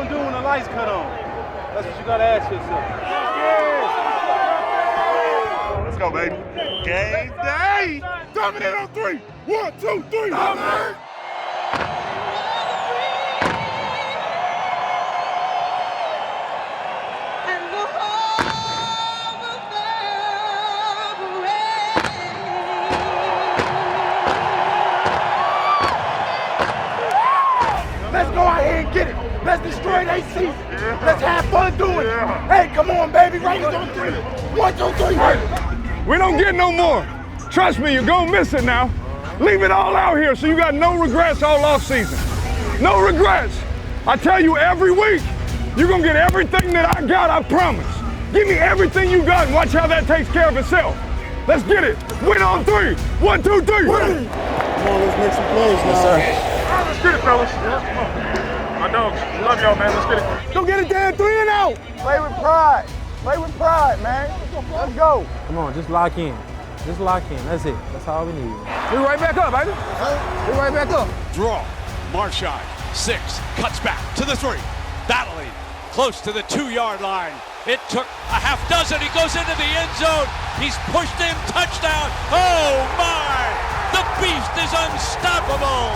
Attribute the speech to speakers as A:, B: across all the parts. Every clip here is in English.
A: do when the lights cut on? That's what you gotta ask yourself.
B: Let's go, baby. Game day. Dominate on 3. 1, 2, 3. Dominate.
C: Let's go out here and get it. Let's destroy their season. Let's have fun doing it. Hey, come on, baby. Raiders on 3. 1, 2, 3.
D: We don't get no more. Trust me, you're gonna miss it now. Leave it all out here so you got no regrets all off season. No regrets. I tell you every week, you're gonna get everything that I got, I promise. Give me everything you got and watch how that takes care of itself. Let's get it. Win on 3. 1, 2, 3.
C: Come on, let's make some plays now.
D: Yes, sir.
B: Let's get it, fellas. My dogs, love y'all, man. Let's get it.
C: Go get it, Dan. 3 and out. Play with pride. Play with pride, man. Let's go.
E: Come on, just lock in. Just lock in. That's it. That's all we need.
D: We right back up, baby. We right back up.
F: Draw. Marshon, 6, cuts back to the 3. Battling close to the 2-yard line. It took a half dozen. He goes into the end zone. He's pushed in. Touchdown. Oh, my. The beast is unstoppable.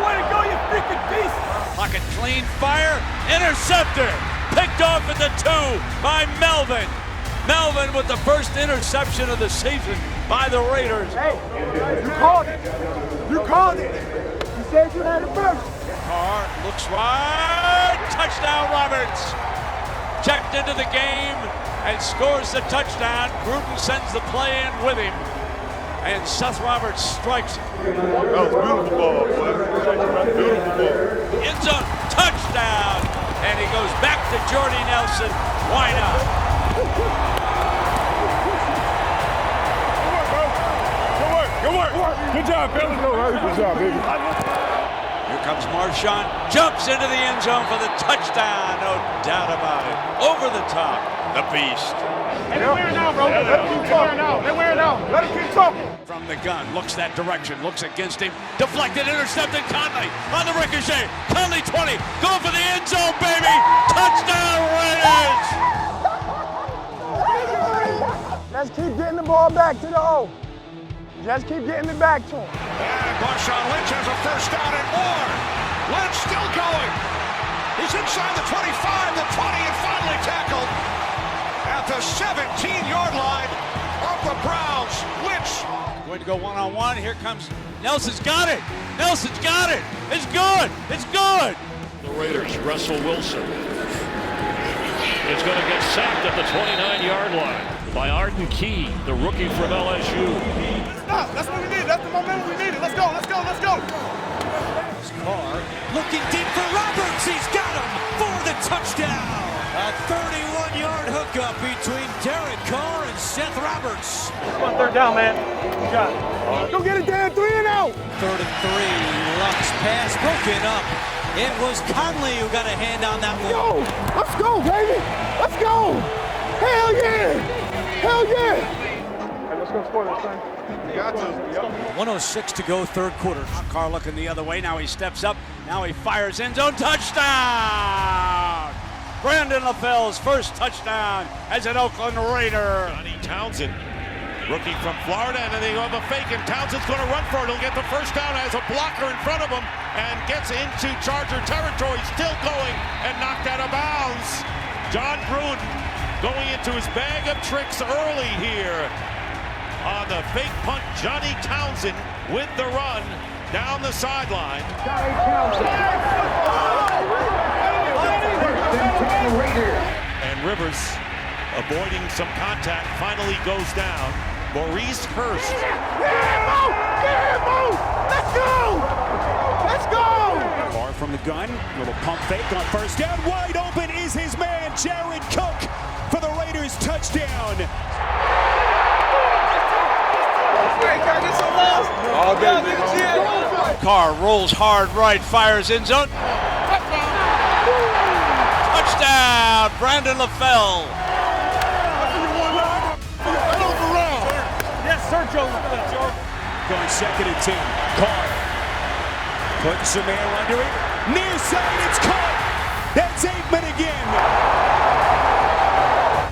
C: Way to go, you freaking beast.
F: Pocket clean fire. Interceptor. Picked off at the 2 by Melvin. Melvin with the first interception of the season by the Raiders.
C: Hey, you called it. You called it. You said you had it first.
F: Carr looks wide. Touchdown, Roberts. Checked into the game and scores the touchdown. Gruden sends the play in with him. And Seth Roberts strikes.
B: That was beautiful ball, boy. Beautiful ball.
F: End zone, touchdown. And he goes back to Jordy Nelson. Why not?
D: Good work. Good job, fellas. Good job, baby.
F: Here comes Marshon. Jumps into the end zone for the touchdown. No doubt about it. Over the top. The beast.
C: Hey, they're wearing out, bro. Let them keep talking. They're wearing out. Let them keep talking.
F: From the gun, looks that direction, looks against him, deflected, intercepted, Conley on the ricochet, Conley 20, going for the end zone, baby, touchdown Raiders!
C: Let's keep getting the ball back to the O. Just keep getting it back to him.
G: And Marshawn Lynch has a first down and more. Lynch still going. He's inside the 25, the 20, and finally tackled at the 17-yard line of the Browns. Lynch.
F: Going to go one-on-one. Here comes Nelson's got it. Nelson's got it. It's good. It's good.
H: The Raiders, Russell Wilson is going to get sacked at the 29-yard line by Arden Key, the rookie from LSU.
C: Stop. That's what we need. That's the momentum we needed. Let's go. Let's go. Let's go.
I: Carr looking deep for Roberts. He's got him for the touchdown. A 31-yard hookup between Derek Carr and Seth Roberts.
A: Come on, 3rd down, man. You got it.
C: Go get it, Dan. 3 and out.
I: 3rd and 3. Luck's pass broken up. It was Conley who got a hand on that one.
C: Yo, let's go, baby. Let's go. Hell yeah. Hell yeah.
D: Hey, let's go score this thing.
B: You got to.
I: 1:06 to go, 3rd quarter.
F: Carr looking the other way. Now he steps up. Now he fires end zone. Touchdown! Brandon LaFell's first touchdown as an Oakland Raider.
G: Johnny Townsend, rookie from Florida, and then they have a fake, and Townsend's going to run for it. He'll get the first down as a blocker in front of him and gets into Charger territory, still going and knocked out of bounds. John Gruden going into his bag of tricks early here on the fake punt. Johnny Townsend with the run down the sideline. And Rivers, avoiding some contact, finally goes down. Maurice Hurst.
C: Let's go! Let's go!
I: Carr from the gun, little pump fake on first down. Wide open is his man, Jared Cook, for the Raiders touchdown.
D: All day, nigga.
F: Carr rolls hard right, fires end zone. Touchdown, Brandon LaFell.
C: Yes, sir, Joe.
I: on 2nd and 10. Carr putting some air under it. Near side, it's caught. That's Aikman again.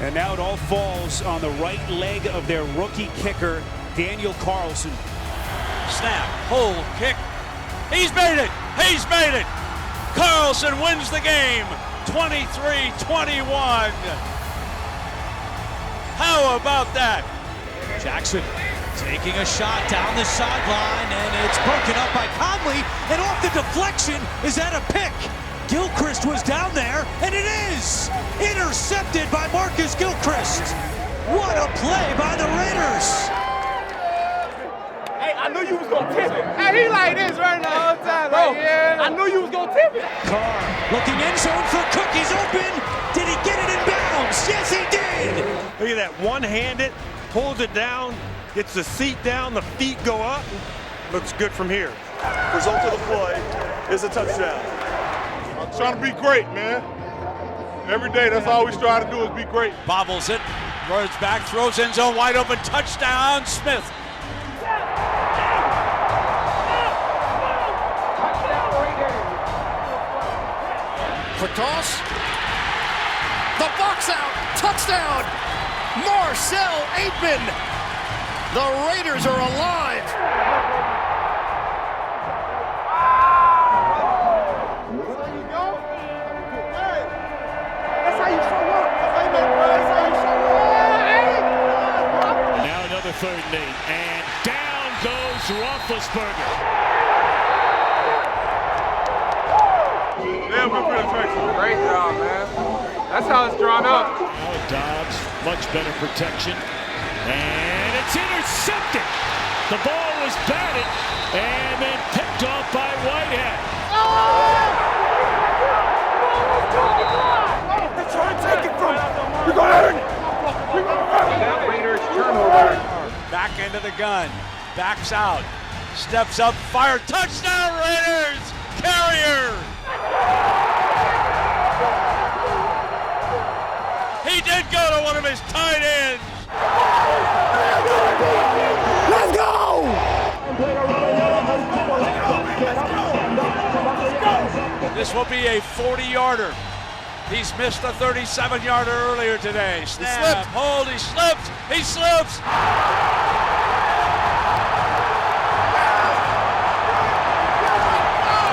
I: And now it all falls on the right leg of their rookie kicker, Daniel Carlson.
F: Snap, hold, kick. He's made it. He's made it. Carlson wins the game, 23-21. How about that?
I: Jackson taking a shot down the sideline, and it's broken up by Conley, and off the deflection, is that a pick? Gilchrist was down there, and it is intercepted by Marcus Gilchrist. What a play by the Raiders.
C: Hey, I knew you was gonna tip it. Hey, he like this right now all the time. Bro, yeah. I knew you was gonna tip it.
I: Carr looking end zone for Cook. He's open. Did he get it in bounds? Yes, he did.
A: Look at that, one-handed, holds it down, gets the seat down, the feet go up. Looks good from here.
B: Result of the play is a touchdown. I'm trying to be great, man. Every day, that's all we try to do is be great.
F: Bobbles it, runs back, throws end zone, wide open, touchdown, Smith.
I: Quick toss. The box out. Touchdown. Marcell Aitman. The Raiders are alive.
C: That's how you show up. That's how you show up.
H: Now another 3rd and 8. And down goes Roethlisberger.
A: Damn good penetration. Great job, man. That's how it's drawn up.
H: Now Dobbs, much better protection. And it's intercepted. The ball was batted and then picked off by Whitehead.
C: They're trying to take it from him. We're gonna earn it. We're gonna earn it. That Raiders turnover.
F: Back into the gun, backs out, steps up, fire, touchdown Raiders! Carrier! He did go to one of his tight ends.
C: Let's go!
F: This will be a 40-yarder. He's missed a 37-yarder earlier today. Snap, hold, he slips, he slips.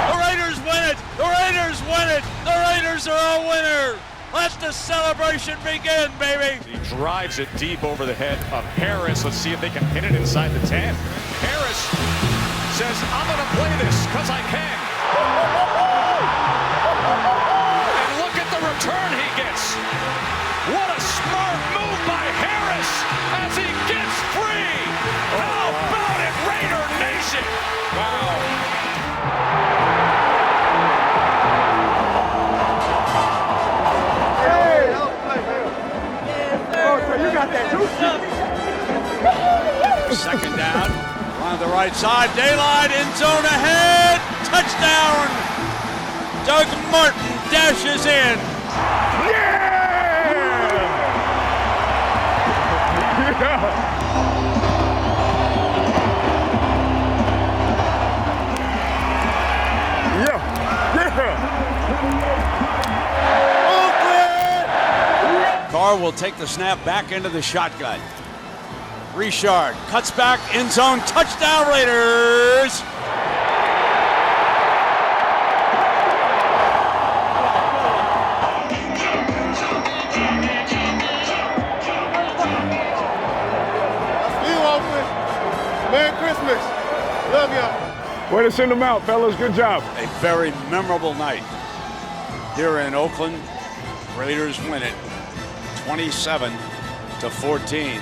F: The Raiders win it, the Raiders win it, the Raiders are a winner. Let the celebration begin, baby.
G: He drives it deep over the head of Harris. Let's see if they can hit it inside the 10. Harris says, I'm going to play this because I can. And look at the return he gets. What a smart move by Harris as he gets free. How about it, Raider Nation? Wow.
F: Second down, on the right side, daylight, end zone ahead, touchdown! Doug Martin dashes in. Carr will take the snap back into the shotgun. Richard cuts back, end zone, touchdown Raiders!
B: Merry Christmas. Love y'all.
D: Way to send them out, fellas. Good job.
F: A very memorable night here in Oakland. Raiders win it 27-14.